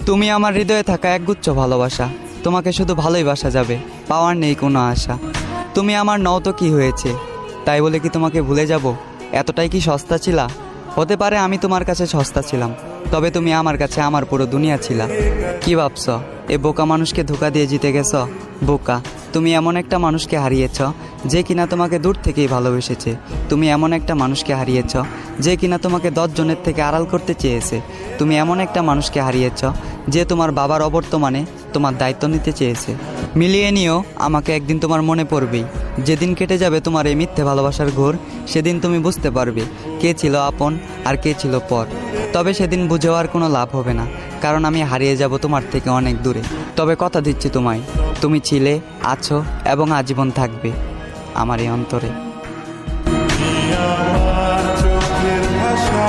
তুমি আমার হৃদয়ে থাকা একগুচ্ছ ভালোবাসা, তোমাকে শুধু ভালোই বাসা যাবে, পাওয়ার নেই কোনো আশা। তুমি আমার নও তো কি হয়েছে, তাই বলে কি তোমাকে ভুলে যাব? এতটাই কি সস্তা ছিলা? হতে পারে আমি তোমার কাছে সস্তা ছিলাম, তবে তুমি আমার কাছে আমার পুরো দুনিয়া ছিলা। কি ভাবছ এ বোকা মানুষকে ধোকা দিয়ে জিতে গেছ? বোকা, তুমি এমন একটা মানুষকে হারিয়েছ যে কিনা তোমাকে দূর থেকেই ভালোবেসেছে। তুমি এমন একটা মানুষকে হারিয়েছ যে কিনা তোমাকে 10 জনের থেকে আড়াল করতে চেয়েছে। তুমি এমন একটা মানুষকে হারিয়েছ যে তোমার বাবার অবর্তমানে তোমার দায়িত্ব নিতে চেয়েছে। মিলিয়ে নিও, আমাকে একদিন তোমার মনে পড়বেই। যেদিন কেটে যাবে তোমার এই মিথ্যে ভালোবাসার ঘোর, সেদিন তুমি বুঝতে পারবে কে ছিল আপন আর কে ছিল পর। তবে সেদিন বুঝেও আর কোনো লাভ হবে না, কারণ আমি হারিয়ে যাব তোমার থেকে অনেক দূরে। তবে কথা দিচ্ছি তোমায়, তুমি ছিলে, আছো এবং আজীবন থাকবে আমার এই অন্তরে। আমার চোখের ভাষা